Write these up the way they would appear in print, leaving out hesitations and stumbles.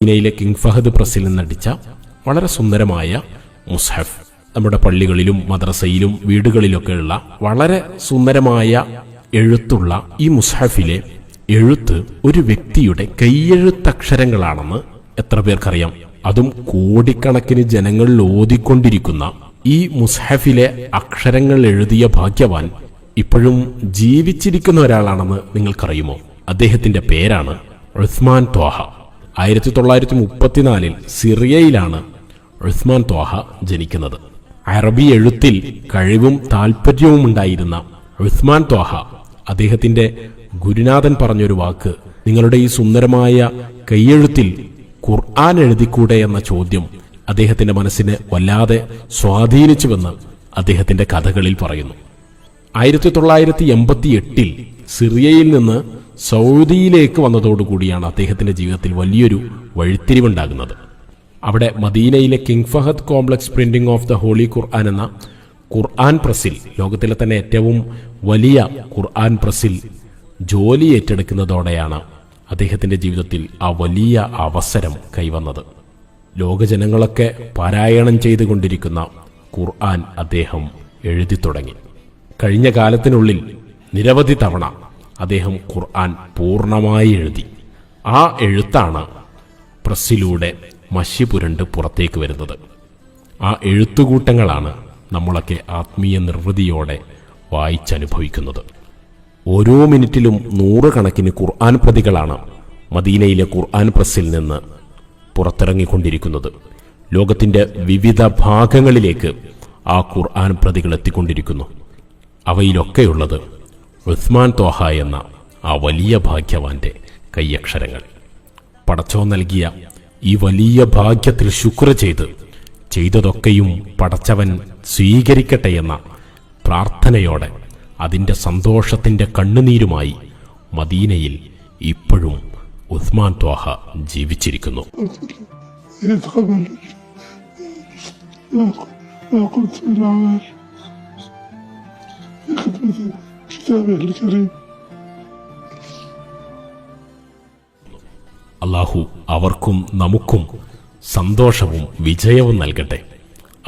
മദീനയിലെ കിങ് ഫഹദ് പ്രസിൽ നിന്നടിച്ച വളരെ സുന്ദരമായ മുസ്ഹഫ്. നമ്മുടെ പള്ളികളിലും മദ്രസയിലും വീടുകളിലൊക്കെയുള്ള വളരെ സുന്ദരമായ എഴുത്തുള്ള ഈ മുസ്ഹഫിലെ എഴുത്ത് ഒരു വ്യക്തിയുടെ കൈയെഴുത്തക്ഷരങ്ങളാണെന്ന് എത്ര പേർക്കറിയാം? അതും കോടിക്കണക്കിന് ജനങ്ങളിൽ ഓതിക്കൊണ്ടിരിക്കുന്ന ഈ മുസ്ഹഫിലെ അക്ഷരങ്ങൾ എഴുതിയ ഭാഗ്യവാൻ ഇപ്പോഴും ജീവിച്ചിരിക്കുന്ന ഒരാളാണെന്ന് നിങ്ങൾക്കറിയുമോ? അദ്ദേഹത്തിന്റെ പേരാണ് ഉസ്മാൻ ത്വാഹ. 1934 സിറിയയിലാണ് ഉസ്മാൻ ത്വാഹ ജനിക്കുന്നത്. അറബി എഴുത്തിൽ കഴിവും താല്പര്യവും ഉണ്ടായിരുന്ന ഉസ്മാൻ ത്വാഹ അദ്ദേഹത്തിന്റെ ഗുരുനാഥൻ പറഞ്ഞൊരു വാക്ക്, നിങ്ങളുടെ ഈ സുന്ദരമായ കൈയെഴുത്തിൽ ഖുർആൻ എഴുതിക്കൂടെ എന്ന ചോദ്യം അദ്ദേഹത്തിന്റെ മനസ്സിനെ വല്ലാതെ സ്വാധീനിച്ചുവെന്ന് അദ്ദേഹത്തിന്റെ കഥകളിൽ പറയുന്നു. 1988 സിറിയയിൽ നിന്ന് സൗദിയിലേക്ക് വന്നതോടുകൂടിയാണ് അദ്ദേഹത്തിന്റെ ജീവിതത്തിൽ വലിയൊരു വഴിത്തിരിവുണ്ടാകുന്നത്. അവിടെ മദീനയിലെ King Fahd Complex Printing of the Holy Quran എന്ന ഖുർആൻ പ്രസിൽ, ലോകത്തിലെ തന്നെ ഏറ്റവും വലിയ ഖുർആൻ പ്രസിൽ ജോലി ഏറ്റെടുക്കുന്നതോടെയാണ് അദ്ദേഹത്തിന്റെ ജീവിതത്തിൽ ആ വലിയ അവസരം കൈവന്നത്. ലോകജനങ്ങളൊക്കെ പാരായണം ചെയ്തുകൊണ്ടിരിക്കുന്ന ഖുർആൻ അദ്ദേഹം എഴുതി തുടങ്ങി. കഴിഞ്ഞ കാലത്തിനുള്ളിൽ നിരവധി തവണ അദ്ദേഹം ഖുർആൻ പൂർണ്ണമായി എഴുതി. ആ എഴുത്താണ് പ്രസ്സിലൂടെ മഷി പുരണ്ട് പുറത്തേക്ക് വരുന്നത്. ആ എഴുത്തുകൂട്ടങ്ങളാണ് നമ്മളൊക്കെ ആത്മീയ നിർവൃതിയോടെ വായിച്ചനുഭവിക്കുന്നത്. ഓരോ മിനിറ്റിലും 100 കണക്കിന് ഖുർആൻ പ്രതികളാണ് മദീനയിലെ ഖുർആൻ പ്രസ്സിൽ നിന്ന് പുറത്തിറങ്ങിക്കൊണ്ടിരിക്കുന്നത്. ലോകത്തിന്റെ വിവിധ ഭാഗങ്ങളിലേക്ക് ആ ഖുർആൻ പ്രതികൾ എത്തിക്കൊണ്ടിരിക്കുന്നു. അവയിലൊക്കെയുള്ളത് ഉസ്മാൻ ത്വാഹ എന്ന ആ വലിയ ഭാഗ്യവാന്റെ കൈയക്ഷരങ്ങൾ. പടച്ചോൻ നൽകിയ ഈ വലിയ ഭാഗ്യത്തിൽ ശുക്ർ ചെയ്തതൊക്കെയും പടച്ചവൻ സ്വീകരിക്കട്ടെ എന്ന പ്രാർത്ഥനയോടെ അതിന്റെ സന്തോഷത്തിന്റെ കണ്ണുനീരുമായി മദീനയിൽ ഇപ്പോഴും ഉസ്മാൻ ത്വാഹ ജീവിച്ചിരിക്കുന്നു. അല്ലാഹു അവർക്കും നമുക്കും സന്തോഷവും വിജയവും നൽകട്ടെ.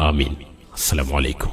ആമീൻ. അസ്സലാമു അലൈക്കും.